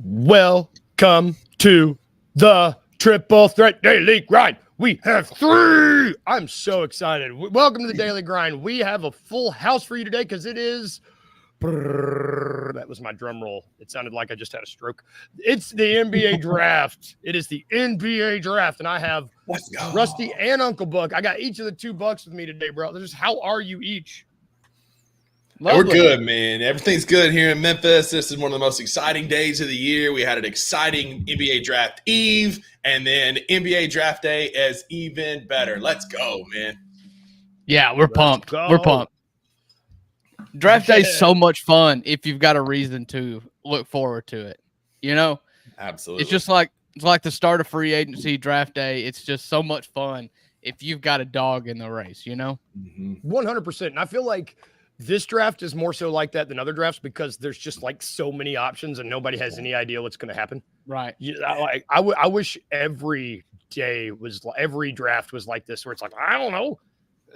Welcome to the Triple Threat Daily Grind. We have three. I'm so excited. Welcome to the Daily Grind. We have a full house for you today because it is. That was my drum roll. It sounded like I just had a stroke. It's the NBA draft. It is the NBA draft, and I have Rusty and Uncle Buck. I got each of the two Bucks with me today, brothers. How are you each? We're good, man. Everything's good here in Memphis. This is one of the most exciting days of the year. We had an exciting NBA draft eve, and then NBA draft day is even better. Let's go, man. Yeah, we're pumped. We're pumped. Draft day is so much fun if you've got a reason to look forward to it. You know? Absolutely. It's like the start of free agency draft day. It's just so much fun if you've got a dog in the race, you know? 100%. And I feel like this draft is more so like that than other drafts because there's just like so many options and nobody has any idea what's going to happen. Right. I wish every draft was like this, where it's like, I don't know.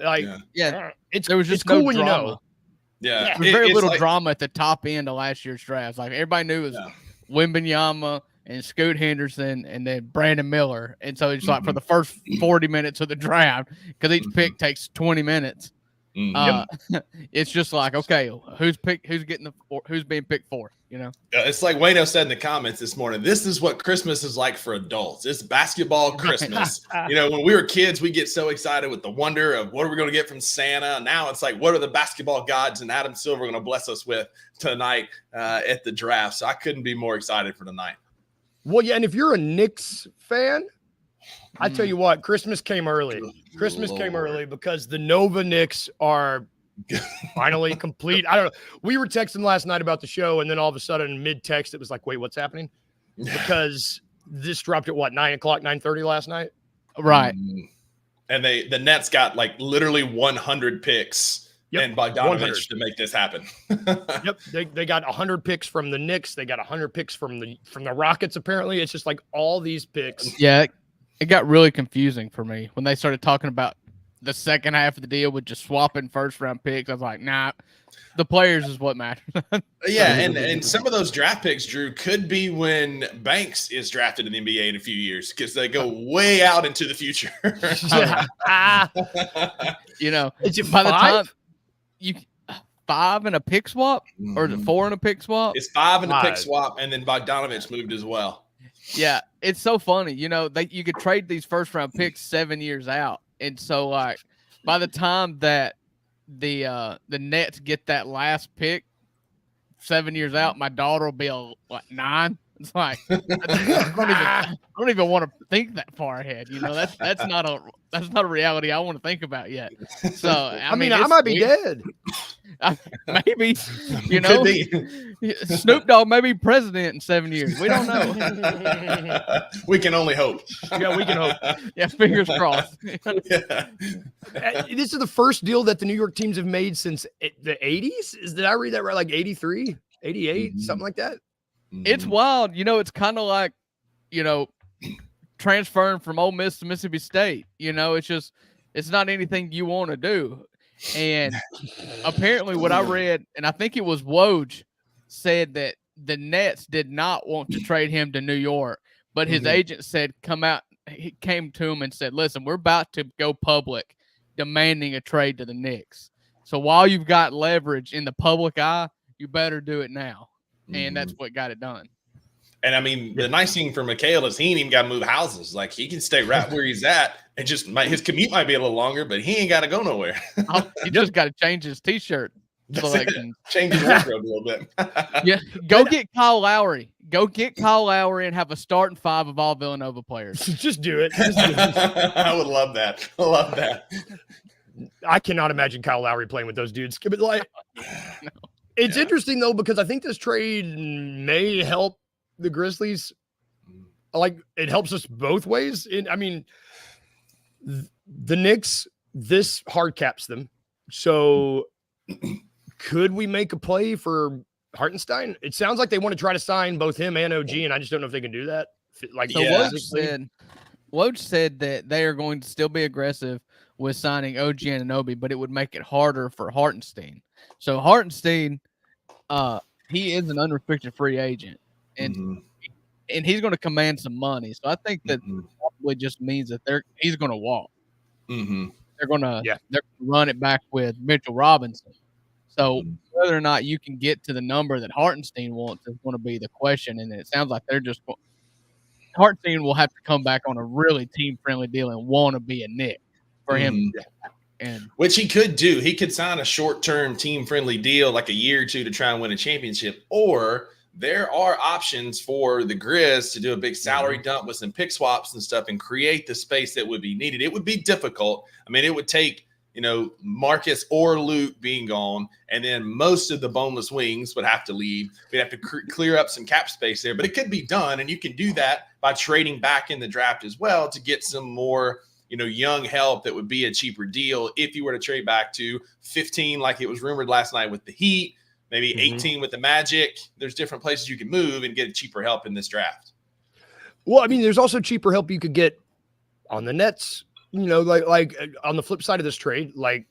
Like, it's cool no when drama. you know. Yeah. There was very little drama at the top end of last year's draft. Like everybody knew it was Wembanyama and Scoot Henderson and then Brandon Miller. And so it's like for the first 40 minutes of the draft, because each pick takes 20 minutes. It's just like, okay, who's being picked fourth, you know? It's like Wayno said in the comments this morning, this is what Christmas is like for adults. It's basketball Christmas. You know, when we were kids, we get so excited with the wonder of what are we going to get from Santa. Now it's like, what are the basketball gods and Adam Silver going to bless us with tonight at the draft? So I couldn't be more excited for tonight. Well, yeah, and if you're a Knicks fan, I tell you what, Christmas came early. Came early because the Nova Knicks are finally complete. I don't know. We were texting last night about the show, and then all of a sudden, mid-text, it was like, wait, what's happening? Because this dropped at, 9 o'clock, 9:30 last night? Right. And the Nets got, like, literally 100 picks and Bogdanovich 100 to make this happen. They got 100 picks from the Knicks. They got 100 picks from the Rockets, apparently. It's just like all these picks. Yeah. It got really confusing for me when they started talking about the second half of the deal with just swapping first-round picks. I was like, nah, the players is what matters. Yeah, and some of those draft picks, Drew, could be when Banks is drafted in the NBA in a few years because they go way out into the future. You know, is it by 5? the time you 5 and a pick swap, or is it 4 and a pick swap? It's 5 and a pick swap, and then Bogdanovich moved as well. Yeah, it's so funny. You know, you could trade these first-round picks 7 years out. And so, like, by the time that the Nets get that last pick 7 years out, my daughter will be 9. It's like I don't even want to think that far ahead. You know, that's not a reality I want to think about yet. So I mean I might be dead. Maybe, you know, Snoop Dogg may be president in 7 years. We don't know. We can only hope. Yeah, we can hope. Yeah, fingers crossed. This is the first deal that the New York teams have made since the 80s. Did I read that right? Like 83, 88, something like that? It's wild. You know, it's kind of like, you know, transferring from Ole Miss to Mississippi State. You know, it's not anything you want to do. And apparently what I read, and I think it was Woj, said that the Nets did not want to trade him to New York, but his agent said, he came to him and said, listen, we're about to go public demanding a trade to the Knicks. So while you've got leverage in the public eye, you better do it now. And that's what got it done. And I mean, the nice thing for Mikal is he ain't even got to move houses. Like he can stay right where he's at. And just his commute might be a little longer, but he ain't got to go nowhere. He just got to change his T-shirt selection. Change his wardrobe a little bit. Yeah, go get Kyle Lowry. Go get Kyle Lowry and have a starting 5 of all Villanova players. Just do it. I would love that. I love that. I cannot imagine Kyle Lowry playing with those dudes. But like, it's interesting though because I think this trade may help the Grizzlies. Like it helps us both ways. I mean, the Knicks, this hard caps them. So could we make a play for Hartenstein? It sounds like they want to try to sign both him and OG, and I just don't know if they can do that. Like, so Woj said that they are going to still be aggressive with signing OG Anunoby, but it would make it harder for Hartenstein. So Hartenstein, he is an unrestricted free agent, and and he's going to command some money. So I think that probably just means that he's going to walk. Mm-hmm. They're going to run it back with Mitchell Robinson. So whether or not you can get to the number that Hartenstein wants is going to be the question. And it sounds like Hartenstein will have to come back on a really team-friendly deal and want to be a Knick for him. And which he could do. He could sign a short-term team-friendly deal like a year or two to try and win a championship. Or there are options for the Grizz to do a big salary dump with some pick swaps and stuff and create the space that would be needed. It would be difficult. I mean, it would take, Marcus or Luke being gone, and then most of the boneless wings would have to leave. We'd have to clear up some cap space there, but it could be done, and you can do that by trading back in the draft as well to get some more, young help that would be a cheaper deal if you were to trade back to 15, like it was rumored last night with the Heat, maybe 18 with the Magic. There's different places you can move and get cheaper help in this draft. Well, I mean, there's also cheaper help you could get on the Nets. Like on the flip side of this trade, like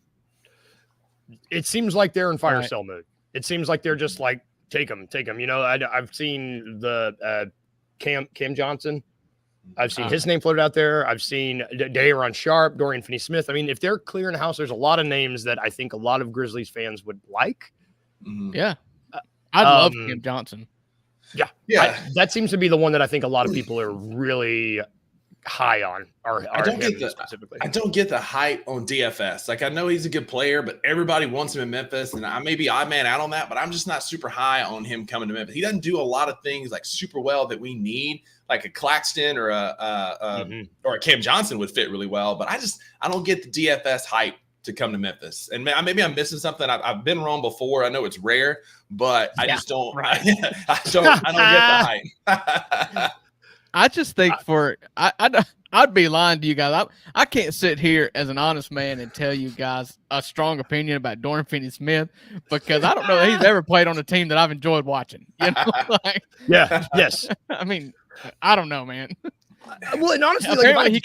it seems like they're in fire sale mode. It seems like they're just like, take them. I've seen the Cam Johnson. I've seen his name floated out there. I've seen Day'Ron Sharpe, Dorian Finney-Smith. I mean, if they're clearing house, there's a lot of names that I think a lot of Grizzlies fans would like. Yeah. I love Cam Johnson. Yeah. That seems to be the one that I think a lot of people are really high on. I don't get the hype on DFS. Like, I know he's a good player, but everybody wants him in Memphis, and I may be odd man out on that, but I'm just not super high on him coming to Memphis. He doesn't do a lot of things like super well that we need, like a Claxton or a Cam Johnson would fit really well. But I don't get the DFS hype to come to Memphis. And maybe I'm missing something. I've been wrong before. I know it's rare, but I just don't. Right. I don't get the hype. I just think I'd be lying to you guys. I can't sit here as an honest man and tell you guys a strong opinion about Dorian Finney-Smith because I don't know that he's ever played on a team that I've enjoyed watching. Yes. I mean, I don't know, man. Well, and honestly, like, if I have to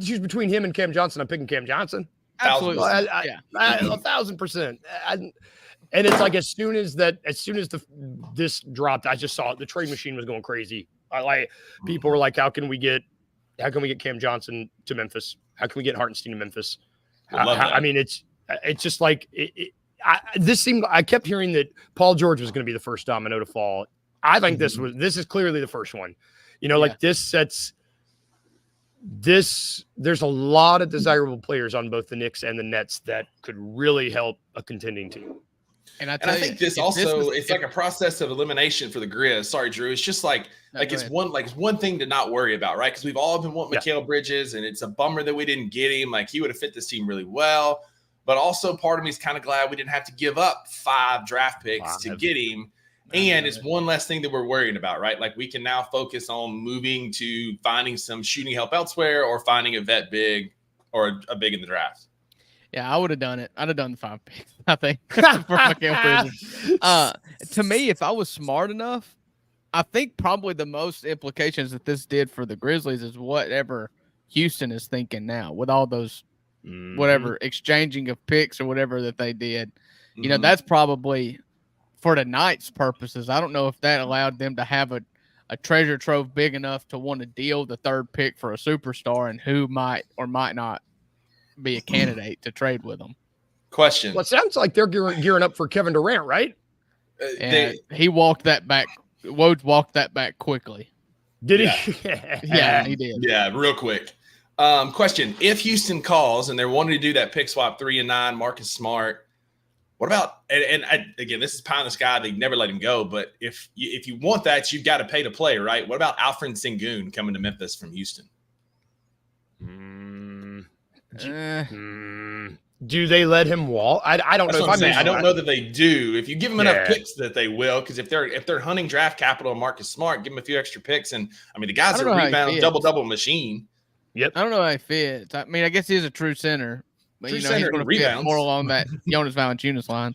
choose between him and Cam Johnson, I'm picking Cam Johnson. Absolutely. 1,000%. And it's like as soon as this dropped, I just saw the trade machine was going crazy. People were like, how can we get Cam Johnson to Memphis? How can we get Hartenstein to Memphis? I mean, it's just like I kept hearing that Paul George was going to be the first domino to fall. I think this is clearly the first one. There's a lot of desirable players on both the Knicks and the Nets that could really help a contending team. And I think it's like a process of elimination for the Grizz. Sorry, Drew. It's just it's one thing to not worry about, right? Because we've all been wanting Mikal Bridges, and it's a bummer that we didn't get him. Like, he would have fit this team really well. But also, part of me is kind of glad we didn't have to give up 5 draft picks to get him. And it's one less thing that we're worrying about, right? Like, we can now focus on moving to finding some shooting help elsewhere or finding a vet big or a big in the draft. Yeah, I would have done it. I'd have done the 5 picks, I think, for Mikal Bridges. To me, if I was smart enough, I think probably the most implications that this did for the Grizzlies is whatever Houston is thinking now with all those whatever exchanging of picks or whatever that they did. That's probably for the Knights' purposes. I don't know if that allowed them to have a treasure trove big enough to want to deal the 3rd pick for a superstar and who might or might not be a candidate to trade with them. Question. Well, it sounds like they're gearing up for Kevin Durant, right? He walked that back. Woj walked that back quickly. Did he? Yeah, he did. Yeah, real quick. Question. If Houston calls and they're wanting to do that pick swap 3 and 9, Marcus Smart, what about, again, this is pie in the sky. They never let him go. But if you want that, you've got to pay to play, right? What about Alfred Sengun coming to Memphis from Houston? Do they let him walk? I don't know. I don't know that they do. If you give them enough picks, that they will. Because if they're hunting draft capital on Marcus Smart, give him a few extra picks. And I mean, the guy's a rebound double machine. Yep. I don't know how he fits. I mean, I guess he's a true center. But he's going to fit more along that Jonas Valanciunas line.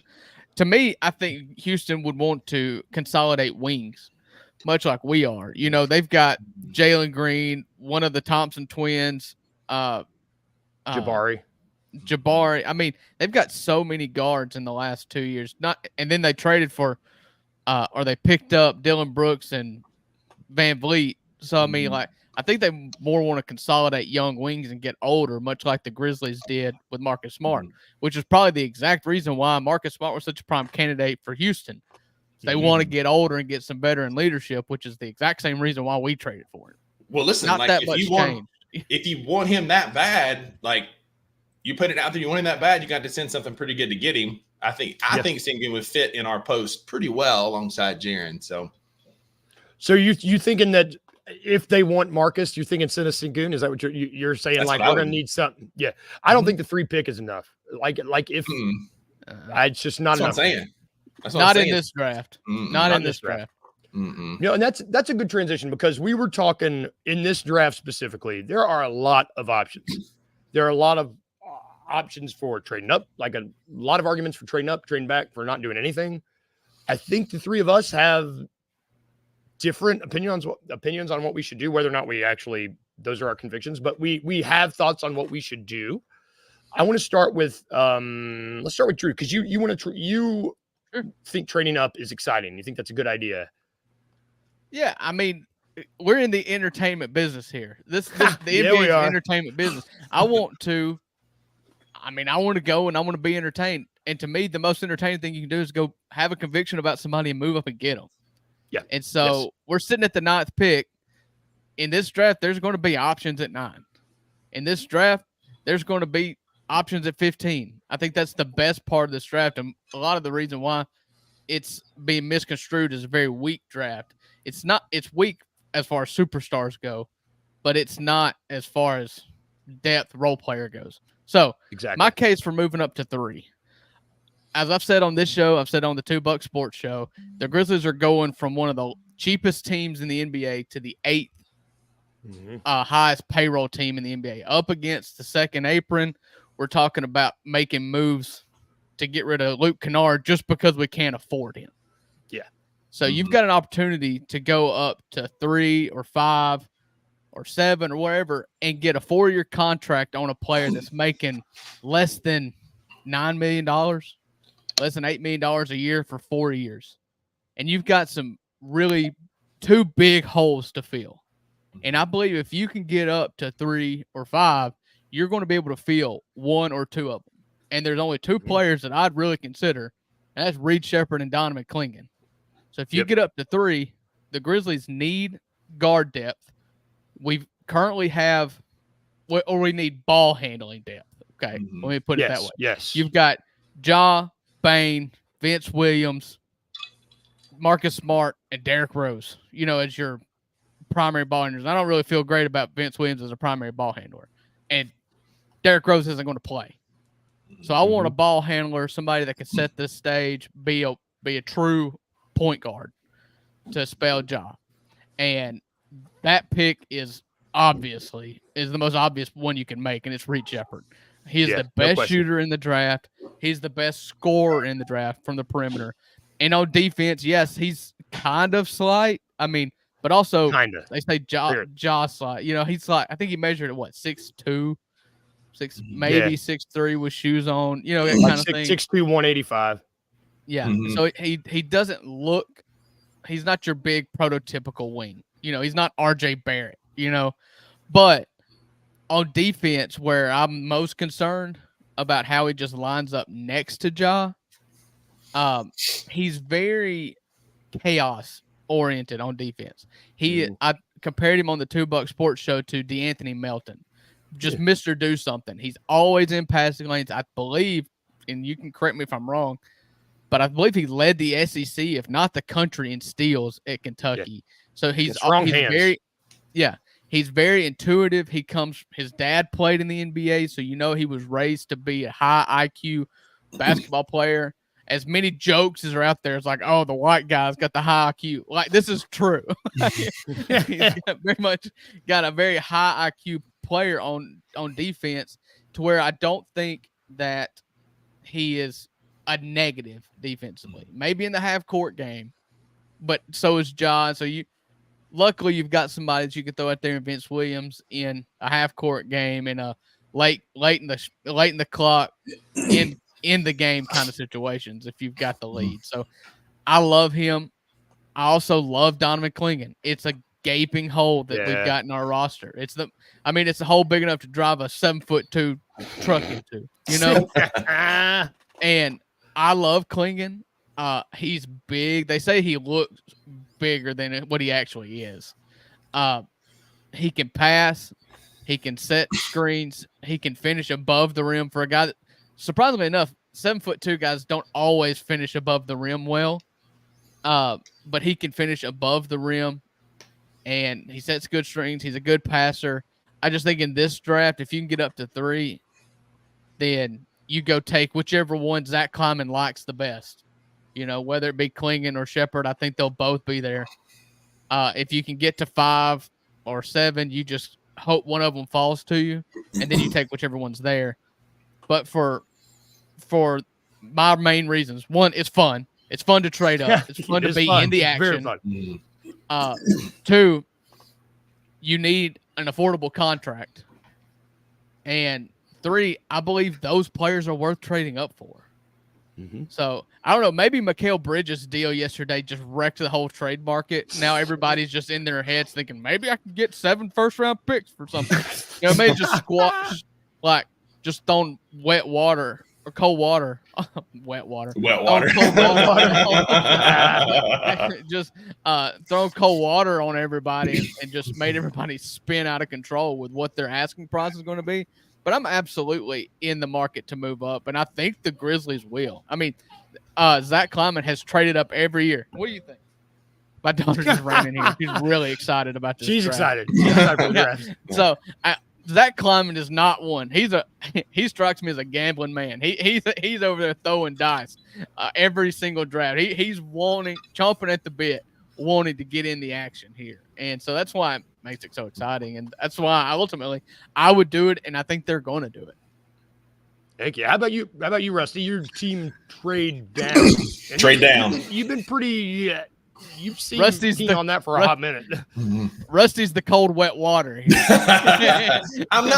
To me, I think Houston would want to consolidate wings, much like we are. They've got Jalen Green, one of the Thompson twins, Jabari. I mean, they've got so many guards in the last 2 years. And then they traded for, or they picked up Dylan Brooks and Van Vliet. So I mean, like, I think they more want to consolidate young wings and get older, much like the Grizzlies did with Marcus Smart, which is probably the exact reason why Marcus Smart was such a prime candidate for Houston. They want to get older and get some veteran leadership, which is the exact same reason why we traded for him. Well, listen, Not like that if much you want, if you want him that bad, like you put it out there, you want him that bad, you got to send something pretty good to get him. I think Sengun would fit in our post pretty well alongside Jaren. So you thinking that if they want Marcus, you're thinking send a Sengun? Is that what you're saying? That's like what I we're gonna would. need something? Yeah, I don't think the 3 pick is enough. Like if it's just not That's what enough. I'm saying. That's what Not I'm saying. in this draft. Mm-mm. Not in this draft. Mm-mm. And that's a good transition because we were talking in this draft specifically. There are a lot of options. There are a lot of options for trading up, like a lot of arguments for trading up, trading back, for not doing anything. I think the 3 of us have different opinions on what we should do, whether or not we actually, those are our convictions, but we have thoughts on what we should do. I want to start with let's start with Drew, because you want to you think trading up is exciting. You think that's a good idea. Yeah, I mean, we're in the entertainment business here. The Yeah, NBA we is are. an entertainment business. I want to go and I want to be entertained. And to me, the most entertaining thing you can do is go have a conviction about somebody and move up and get them. Yeah. And so we're sitting at the 9th pick. In this draft, there's going to be options at 9. In this draft, there's going to be options at 15. I think that's the best part of this draft. And a lot of the reason why it's being misconstrued as a very weak draft. It's weak as far as superstars go, but it's not as far as depth role player goes. So Exactly. my case for moving up to 3, as I've said on this show, I've said on the $2 Sports Show, the Grizzlies are going from one of the cheapest teams in the NBA to the 8th highest payroll team in the NBA, up against the second apron. We're talking about making moves to get rid of Luke Kennard just because we can't afford him. Yeah. So you've got an opportunity to go up to 3 or 5 or 7 or wherever and get a 4-year contract on a player that's making less than $9 million, less than $8 million a year for 4 years. And you've got some really 2 big holes to fill. And I believe if you can get up to 3 or 5, you're going to be able to fill 1 or 2 of them. And there's only 2 players that I'd really consider, and that's Reed Sheppard and Donovan Clingan. So if you get up to 3, the Grizzlies need guard depth. We currently have, or we need ball handling depth. Okay, let me put it that way. Yes. You've got Ja, Bane, Vince Williams, Marcus Smart, and Derrick Rose, as your primary ball handlers. I don't really feel great about Vince Williams as a primary ball handler. And Derrick Rose isn't going to play. So I want a ball handler, somebody that can set this stage, be a true point guard to spell Ja. And that pick is the most obvious one you can make, and it's Reed Sheppard. He is the best shooter in the draft. He's the best scorer in the draft from the perimeter. And on defense, yes, he's kind of slight. I mean, but also they say Ja slight. He's like, I think he measured at 6'2", 6'3" with shoes on, that like kind of thing. 6'2", 185. Yeah. So he doesn't look, he's not your big prototypical wing. He's not RJ Barrett, but on defense, where I'm most concerned about how he just lines up next to Ja, he's very chaos oriented on defense. I compared him on the $2 Sports Show to DeAnthony Melton. Just Mr. Do Something. He's always in passing lanes. I believe, and you can correct me if I'm wrong, but I believe he led the SEC, if not the country, in steals at Kentucky. Yeah. So he's very intuitive. His dad played in the NBA, so he was raised to be a high IQ basketball player. As many jokes as are out there, it's like, oh, the white guy's got the high IQ. Like, this is true. He's very much got a very high IQ player on defense, to where I don't think that he is a negative defensively. Maybe in the half court game, but so is John. So luckily you've got somebody that you can throw out there in Vince Williams in a half court game in a late in the clock in the game kind of situations if you've got the lead. So I love him. I also love Donovan Clingan. It's a gaping hole that we've got in our roster. It's the hole big enough to drive a 7'2" truck into, you know. And I love Klingon. He's big. They say he looks bigger than what he actually is. He can pass. He can set screens. He can finish above the rim for a guy that, surprisingly enough, 7'2" guys don't always finish above the rim well. But he can finish above the rim, and he sets good screens. He's a good passer. I just think in this draft, if you can get up to 3, then you go take whichever one Zach Kleiman likes the best. You know, whether it be Klingon or Shepard, I think they'll both be there. If you can get to 5 or 7, you just hope one of them falls to you, and then you take whichever one's there. But for my main reasons, one, it's fun. It's fun to trade up. It's fun to be in the action. Very fun. 2, you need an affordable contract. And 3, I believe those players are worth trading up for. Mm-hmm. So I don't know. Maybe Mikal Bridges' deal yesterday just wrecked the whole trade market. Now everybody's just in their heads thinking maybe I can get 7 first-round picks for something. You know, maybe just squash, like just throwing wet water or cold water, wet water, Wet water. Cold water. Just throw cold water on everybody and just made everybody spin out of control with what their asking price is going to be. But I'm absolutely in the market to move up, and I think the Grizzlies will. I mean, Zach Kleiman has traded up every year. What do you think? My daughter just ran in here. She's really excited about this. She's draft. excited. She's excited for the draft. So Zach Kleiman is not one. He strikes me as a gambling man. He's over there throwing dice every single draft. He's chomping at the bit, wanting to get in the action here, and so that's why it makes it so exciting, and that's why I would do it, and I think they're going to do it. Thank you. How about you, Rusty? Your team trade down. Trade down. You've been pretty. You've seen Rusty's keen on that for a hot minute. Rusty's the cold, wet water. I'm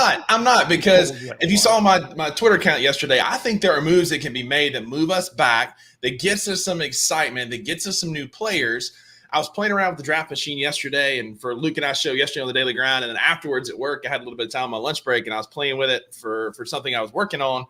not because if you saw my Twitter account yesterday, I think there are moves that can be made that move us back, that gets us some excitement, that gets us some new players. I was playing around with the draft machine yesterday, and for Luke and I's show yesterday on the Daily Grind, and then afterwards at work, I had a little bit of time on my lunch break, and I was playing with it for something I was working on.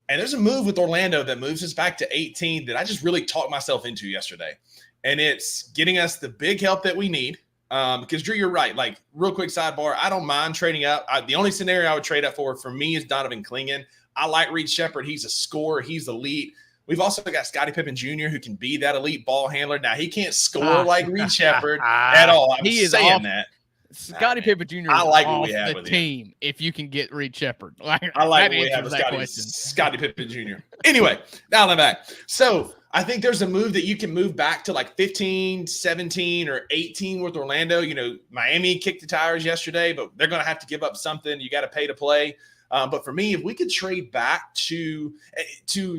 And there's a move with Orlando that moves us back to 18 that I just really talked myself into yesterday. And it's getting us the big help that we need. Because, Drew, you're right. Like, real quick sidebar, I don't mind trading up. The only scenario I would trade up for me is Donovan Klingon. I like Reed Shepard. He's a scorer. He's elite. We've also got Scottie Pippen Jr., who can be that elite ball handler. Now, he can't score like Reed Shepard at all. I'm saying that. Scottie Pippen Jr. I like what off we have the with team if you can get Reed Shepard. I like what we have with Scottie Pippen Jr. Anyway, now I'm back. So I think there's a move that you can move back to like 15, 17, or 18 with Orlando. You know, Miami kicked the tires yesterday, but they're going to have to give up something. You got to pay to play. But for me, if we could trade back to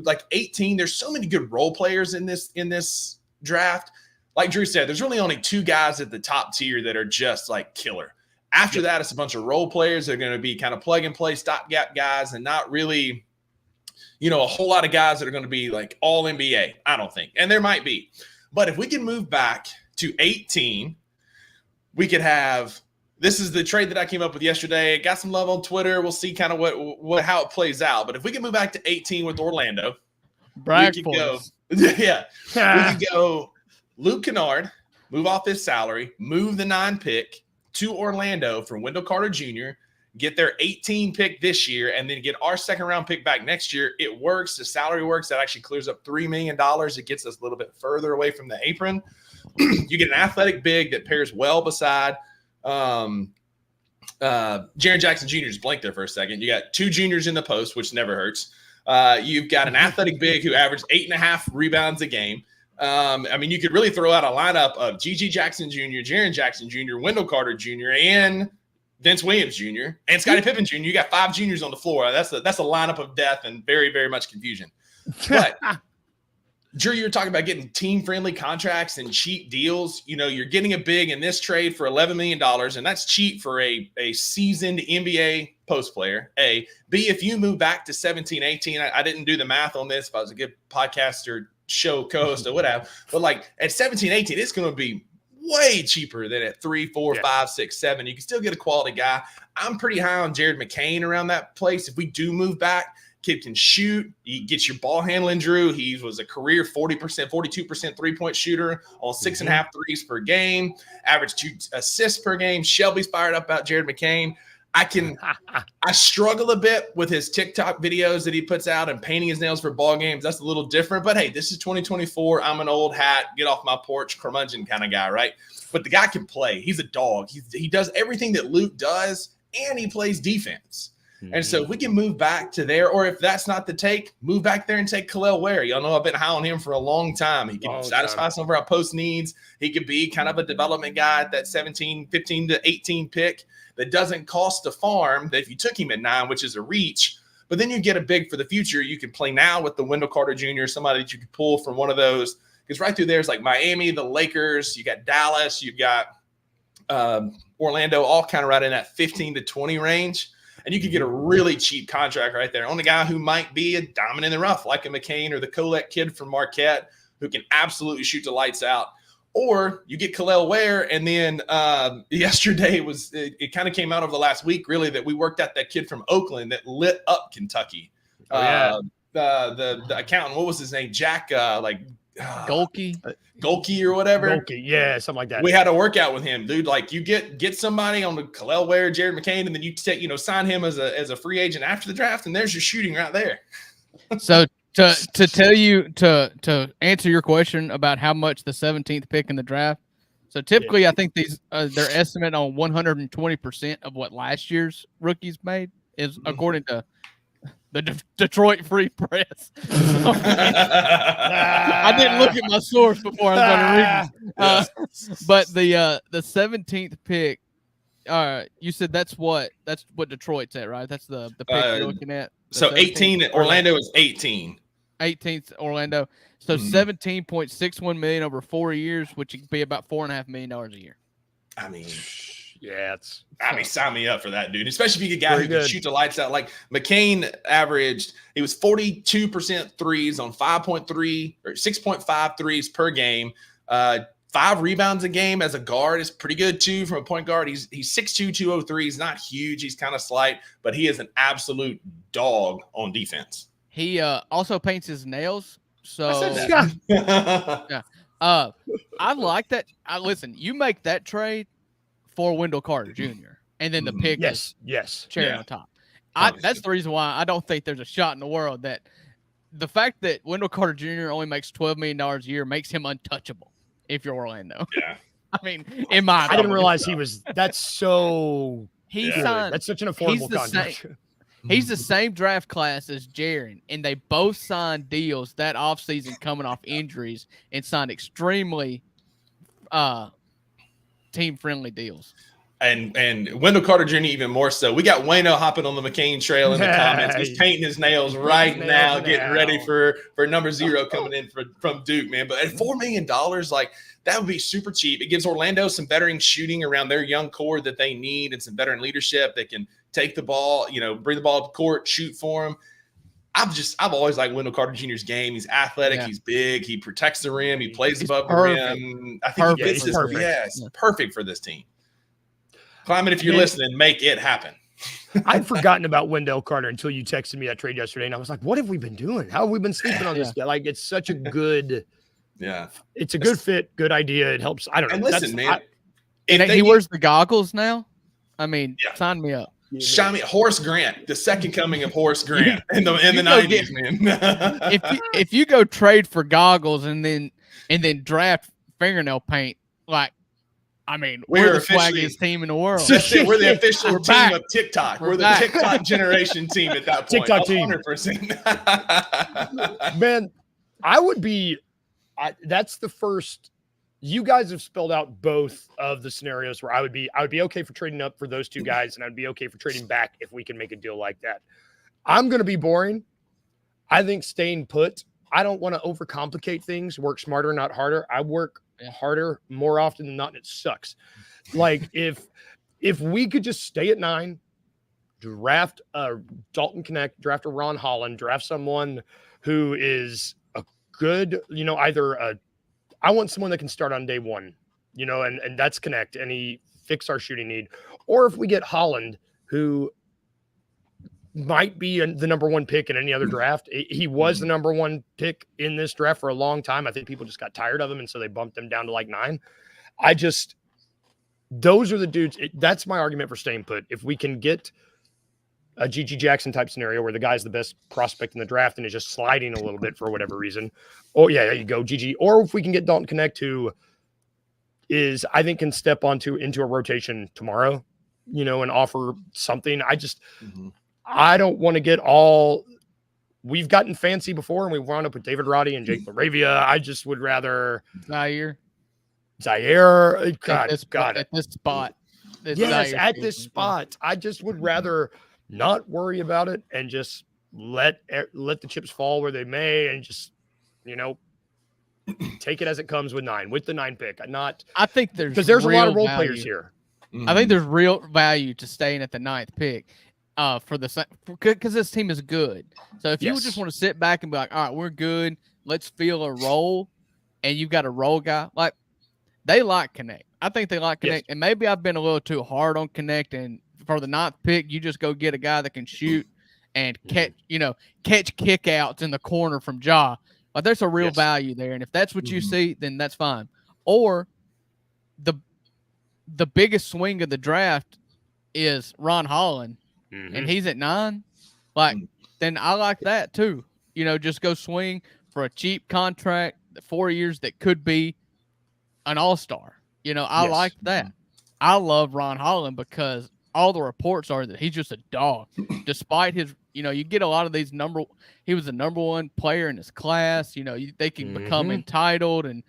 like 18, there's so many good role players in this draft. Like Drew said, there's really only 2 guys at the top tier that are just like killer. After that, it's a bunch of role players that are going to be kind of plug and play, stopgap guys, and not really, you know, a whole lot of guys that are going to be like all NBA, I don't think. And there might be. But if we can move back to 18, we could have – this is the trade that I came up with yesterday. Got some love on Twitter. We'll see kind of how it plays out. But if we can move back to 18 with Orlando, we can go – yeah. We can go Luke Kennard, move off his salary, move the 9 pick to Orlando for Wendell Carter Jr., get their 18 pick this year, and then get our second-round pick back next year. It works. The salary works. That actually clears up $3 million. It gets us a little bit further away from the apron. You get an athletic big that pairs well beside Jaren Jackson Jr. Just blank there for a second. You got 2 juniors in the post, which never hurts. You've got an athletic big who averaged 8.5 rebounds a game. I mean, you could really throw out a lineup of G.G. Jackson Jr., Jaren Jackson Jr., Wendell Carter Jr., and Vince Williams Jr. and Scottie Pippen Jr. You got 5 juniors on the floor. That's a lineup of death and very, very much confusion. But Drew, you were talking about getting team-friendly contracts and cheap deals. You know, you're getting a big in this trade for $11 million, and that's cheap for a seasoned NBA post player, A. B, if you move back to 17, 18, I didn't do the math on this if I was a good podcaster, show co-host, or whatever. But, like, at 17, 18, it's going to be way cheaper than at 3, 4, Yeah. 5, 6, 7. You can still get a quality guy. I'm pretty high on Jared McCain around that place. If we do move back, kid can shoot. He gets your ball handling, Drew. He was a career 40%, 42% three-point shooter on 6.5 threes per game, average 2 assists per game. Shelby's fired up about Jared McCain. I struggle a bit with his TikTok videos that he puts out and painting his nails for ball games. That's a little different, but hey, this is 2024. I'm an old hat, get off my porch, curmudgeon kind of guy, right? But the guy can play. He's a dog. He does everything that Luke does, and he plays defense. And so if we can move back to there, or if that's not the take, move back there and take Khalil Ware. Y'all know I've been high on him for a long time. He can satisfy some of our post needs. He could be kind of a development guy at that 15 to 18 pick that doesn't cost a farm, that if you took him at 9, which is a reach, but then you get a big for the future. You can play now with the Wendell Carter Jr., somebody that you could pull from one of those. Because right through there is like Miami, the Lakers, you got Dallas, you got Orlando, all kind of right in that 15 to 20 range. And you could get a really cheap contract right there on a guy who might be a diamond in the rough, like a McCain or the Colette kid from Marquette, who can absolutely shoot the lights out. Or you get Khalil Ware, and then yesterday it kind of came out over the last week, really, that we worked out that kid from Oakland that lit up Kentucky. The accountant, what was his name? Jack, Golke or whatever. Golke, yeah, something like that. We had a workout with him, dude. Like, you get somebody on the Khalil Ware, Jared McCain, and then you take, sign him as a free agent after the draft, and there's your shooting right there. So to tell you to answer your question about how much the 17th pick in the draft. So typically, I think these their estimate on 120% of what last year's rookies made is according to the Detroit Free Press. I didn't look at my source before I started reading. But the 17th pick, you said that's what Detroit's at, right? That's the pick you're looking at. So 18, Orlando is 18. 18th Orlando. So 17.61 million over 4 years, which would be about $4.5 million a year. I mean, yeah, sign me up for that, dude. Especially if you get a guy who can shoot the lights out. Like McCain averaged, he was 42% threes on 5.3 or 6.5 threes per game. 5 rebounds a game as a guard is pretty good too. From a point guard, he's 6'2", 203. He's not huge. He's kind of slight, but he is an absolute dog on defense. He also paints his nails. So yeah. I like that. Listen, you make that trade for Wendell Carter Jr. and then the pick yes, cherry on top. That's the reason why I don't think there's a shot in the world that the fact that Wendell Carter Jr. only makes $12 million a year makes him untouchable if you're Orlando. Yeah. I mean, in my I didn't realize he was. That's so. Signed. That's such an affordable contract. He's the same draft class as Jaren, and they both signed deals that offseason coming off injuries and signed extremely team-friendly deals. And Wendell Carter Jr. even more so. We got Wayno hopping on the McCain trail in the comments. He's painting his nails right now, getting ready for number 0 coming in from Duke, man. But at $4 million, like, that would be super cheap. It gives Orlando some veteran shooting around their young core that they need and some veteran leadership that can take the ball, bring the ball up the court, shoot for him. I've always liked Wendell Carter Jr.'s game. He's athletic. Yeah. He's big. He protects the rim. He plays above the rim. I think he fits this. Perfect. Yes, perfect for this team. Climate, if you're listening, make it happen. I'd forgotten about Wendell Carter until you texted me that trade yesterday, and I was like, "What have we been doing? How have we been sleeping on this guy?" Like, it's such a good, it's a good fit, good idea. It helps. I don't know. And listen, man, he wears the goggles now. I mean, sign me up. Horace Grant, the second coming of Horace Grant in the 90s, man. if you go trade for goggles and then draft fingernail paint, like, I mean, we're the swaggiest team in the world. We're the official team of TikTok. We're the TikTok generation team at that point. TikTok team. 100%. Man, that's the first. You guys have spelled out both of the scenarios where I would be okay for trading up for those two guys, and I'd be okay for trading back if we can make a deal like that. I'm going to be boring. I think staying put. I don't want to overcomplicate things. Work smarter, not harder. I work harder more often than not, and it sucks. Like, if we could just stay at 9, draft a Dalton Connect, draft a Ron Holland, draft someone who is a good, I want someone that can start on day 1 and that's Connect, and he fix our shooting need. Or if we get Holland, who might be the number one pick in any other draft. He was the number one pick in this draft for a long time. I think people just got tired of him, and so they bumped him down to like 9. Those are the dudes. That's my argument for staying put. If we can get a GG Jackson type scenario where the guy's the best prospect in the draft and is just sliding a little bit for whatever reason. Oh yeah, there you go, GG. Or if we can get Dalton Connect, who is, I think, can step into a rotation tomorrow, and offer something. I don't want to get we've gotten fancy before and we wound up with David Roddy and Jake LaRavia. I just would rather Zaire. God, at this spot. Yes, at this spot. I just would rather not worry about it and just let the chips fall where they may, and just, take it as it comes with the 9 pick. I think there's a lot of role players here. I think there's real value to staying at the 9th pick. Because this team is good. So if you just want to sit back and be like, all right, we're good, let's feel a role, and you've got a role guy, like, they like Connect. I think they like Connect, and maybe I've been a little too hard on Connect. And for the 9th pick, you just go get a guy that can shoot and catch kickouts in the corner from Ja. Like, there's a real value there, and if that's what you see, then that's fine. Or the biggest swing of the draft is Ron Holland. And he's at 9, then I like that too. Just go swing for a cheap contract, 4 years that could be an all-star. I like that. I love Ron Holland because all the reports are that he's just a dog. Despite his, you get a lot of these he was the number 1 player in his class. They can become entitled and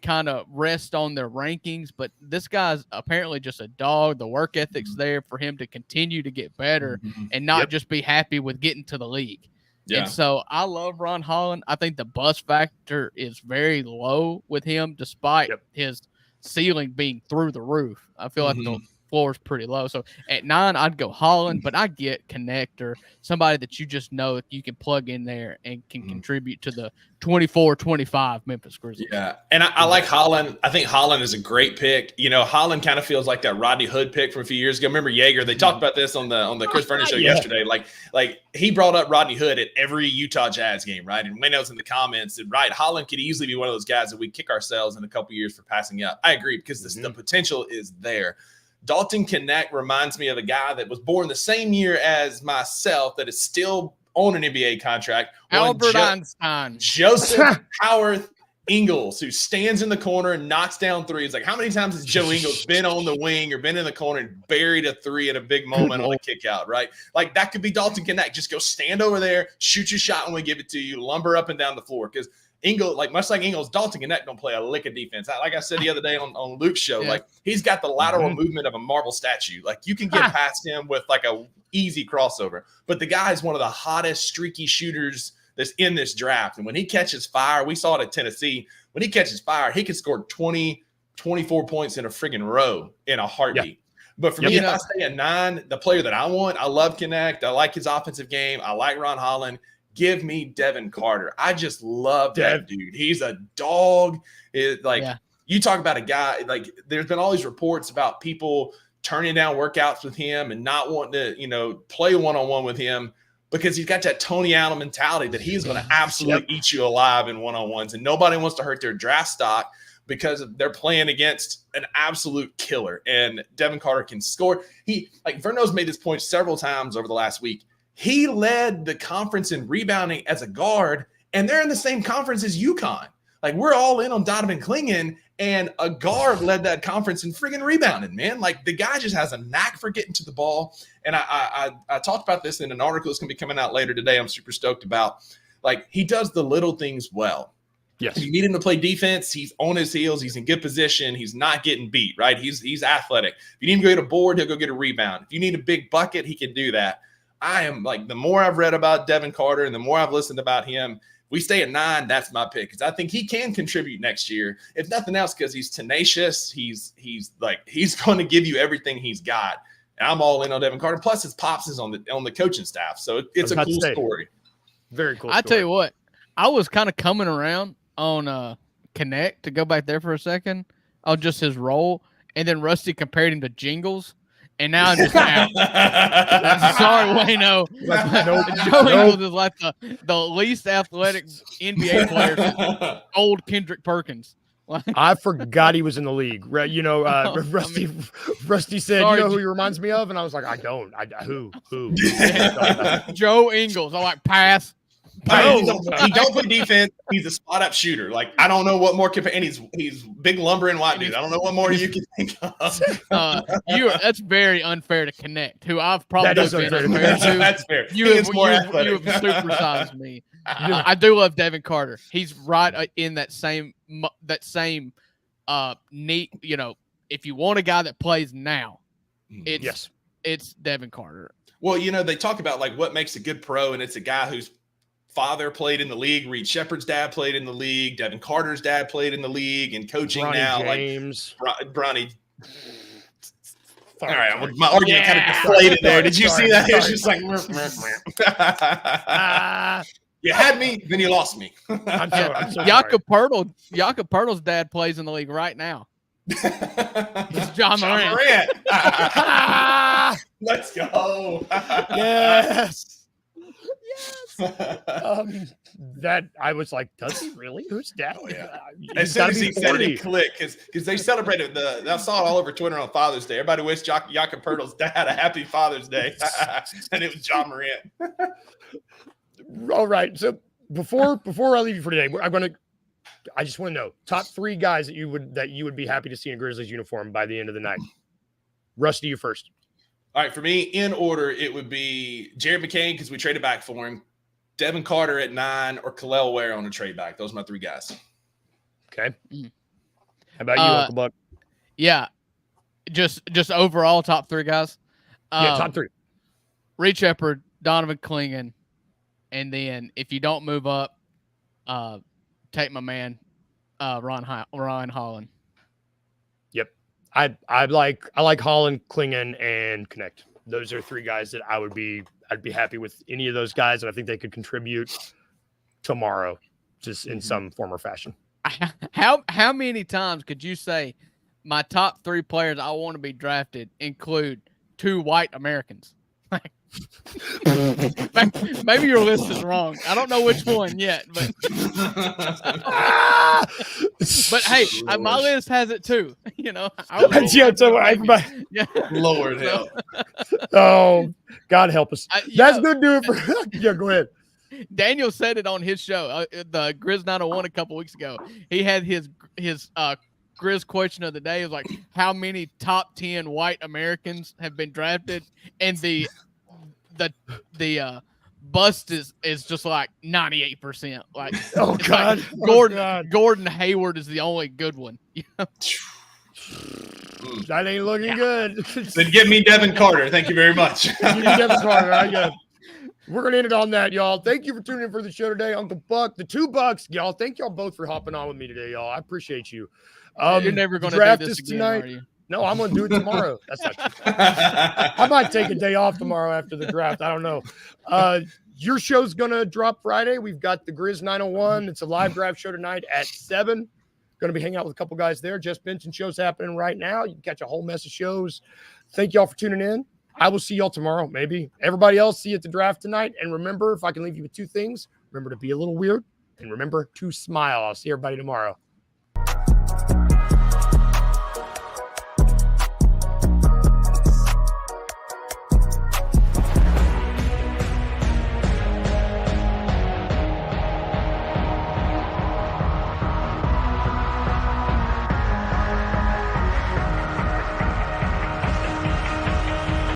kind of rest on their rankings. But this guy's apparently just a dog. The work ethic's there for him to continue to get better and not just be happy with getting to the league. Yeah. And so I love Ron Holland. I think the bust factor is very low with him, despite his ceiling being through the roof. I feel like the floor is pretty low. So at 9, I'd go Holland, but I get Connector, somebody that you just know that you can plug in there and can contribute to the 24-25 Memphis Grizzlies. Yeah, and I like Holland. I think Holland is a great pick. Holland kind of feels like that Rodney Hood pick from a few years ago. Remember Yeager? They talked about this on the Chris Vernon show yesterday. Like he brought up Rodney Hood at every Utah Jazz game, right? And Wayno's in the comments said, right, Holland could easily be one of those guys that we kick ourselves in a couple years for passing up. I agree, because the potential is there. Dalton Connect reminds me of a guy that was born the same year as myself that is still on an NBA contract. Albert Einstein. Joseph Howarth Ingles, who stands in the corner and knocks down threes. Like, how many times has Joe Ingles been on the wing or been in the corner and buried a 3 at a big moment on a kick out, right? Like, that could be Dalton Connect. Just go stand over there, shoot your shot when we give it to you, lumber up and down the floor. Because Ingles, much like Ingles, Dalton Connect don't play a lick of defense. Like I said the other day on Luke's show, like, he's got the lateral movement of a marble statue. Like, you can get past him with like a easy crossover. But the guy is one of the hottest streaky shooters that's in this draft. And when he catches fire, we saw it at Tennessee. When he catches fire, he can score 20, 24 points in a friggin' row in a heartbeat. Yeah. But for me, if I stay at 9, the player that I want, I love Connect. I like his offensive game. I like Ron Holland. Give me Devin Carter. I just love that dude. He's a dog. You talk about a guy, like, there's been all these reports about people turning down workouts with him and not wanting to, play one-on-one with him because he's got that Tony Allen mentality that he's going to absolutely eat you alive in one-on-ones. And nobody wants to hurt their draft stock because they're playing against an absolute killer. And Devin Carter can score. Verno's made this point several times over the last week. He led the conference in rebounding as a guard, and they're in the same conference as UConn. Like, we're all in on Donovan Clingan, and a guard led that conference in friggin' rebounding, man. Like, the guy just has a knack for getting to the ball. And I talked about this in an article that's going to be coming out later today. I'm super stoked about. Like, he does the little things well. Yes. If you need him to play defense, he's on his heels. He's in good position. He's not getting beat, right? He's athletic. If you need him to go get a board, he'll go get a rebound. If you need a big bucket, he can do that. I am like, the more I've read about Devin Carter and the more I've listened about him, we stay at 9. That's my pick, because I think he can contribute next year. If nothing else, because he's tenacious. He's going to give you everything he's got. And I'm all in on Devin Carter. Plus, his pops is on the coaching staff, so it's a cool story. Very cool. I tell you what, I was kind of coming around on Connect, to go back there for a second. on just his role, and then Rusty compared him to Jingles, and now I'm just out. Sorry, Wayno. Joe Ingles is like the least athletic NBA player since old Kendrick Perkins. I forgot he was in the league. You know, Rusty said, Sorry, you know who he reminds me of? And I was like, I don't. Who? Joe Ingles. I'm like, pass. He don't play defense. He's a spot up shooter. Like, I don't know what more and he's big lumbering white dude. I don't know what more you can think of. That's very unfair to Connect, who I've probably That is been unfair to unfair Connect. to. That's fair. You have athletic. supersized me. I do love Devin Carter. He's right in that same neat. You know, if you want a guy that plays now, it's Devin Carter. Well, you know, they talk about like what makes a good pro, and it's a guy whose father played in the league. Reed Shepherd's dad played in the league. Devin Carter's dad played in the league and coaching Bronny now. James. Like Bronny. All right, my argument kind of deflated there. Did you see that? It's just like, you had me, then you lost me. I'm so Jakob Pertl's dad plays in the league right now. It's John Morant. Let's go. Yes. That I was like, does he really? Who's dad? Oh, yeah. He's As soon gotta as be he said 40. it, it clicked because they celebrated I saw it all over Twitter on Father's Day. Everybody wished Jakob Pertl's dad a happy Father's Day, and it was John Morant. All right. So before I leave you for today, I just want to know top 3 guys that you would be happy to see in Grizzlies uniform by the end of the night. Rusty, you first. All right, for me, in order, it would be Jared McCain because we traded back for him, Devin Carter at 9, or Kel'el Ware on a trade back. Those are my 3 guys. Okay. How about you, Uncle Buck? Yeah, just overall top 3 guys. Top 3. Reed Shepherd, Donovan Clingan, and then if you don't move up, take my man, Ryan Holland. Yep. I like Holland, Clingan, and Connect. Those are 3 guys that I'd be happy with any of those guys, and I think they could contribute tomorrow, just in some form or fashion. How many times could you say my top 3 players I want to be drafted include 2 white Americans? Maybe your list is wrong. I don't know which one yet, but hey, my list has it too. You know, Lord help. Oh, God help us. That's good to do it for. Yeah, go ahead. Daniel said it on his show, the Grizz 901 a couple weeks ago. He had his Grizz question of the day. It was like, how many top 10 white Americans have been drafted? And the bust is just like 98%. Like, oh God, like Gordon Hayward is the only good one. That ain't looking good. Then give me Devin Carter. Thank you very much. Devin Carter. We're gonna end it on that, y'all. Thank you for tuning in for the show today, Uncle Buck. The 2 bucks, y'all. Thank y'all both for hopping on with me today, y'all. I appreciate you. You're never gonna do this again, tonight. Are you? No, I'm going to do it tomorrow. That's not true. I might take a day off tomorrow after the draft. I don't know. Your show's going to drop Friday. We've got the Grizz 901. It's a live draft show tonight at 7. Going to be hanging out with a couple guys there. Just Benson show's happening right now. You can catch a whole mess of shows. Thank y'all for tuning in. I will see y'all tomorrow, maybe. Everybody else, see you at the draft tonight. And remember, if I can leave you with 2 things, remember to be a little weird and remember to smile. I'll see everybody tomorrow.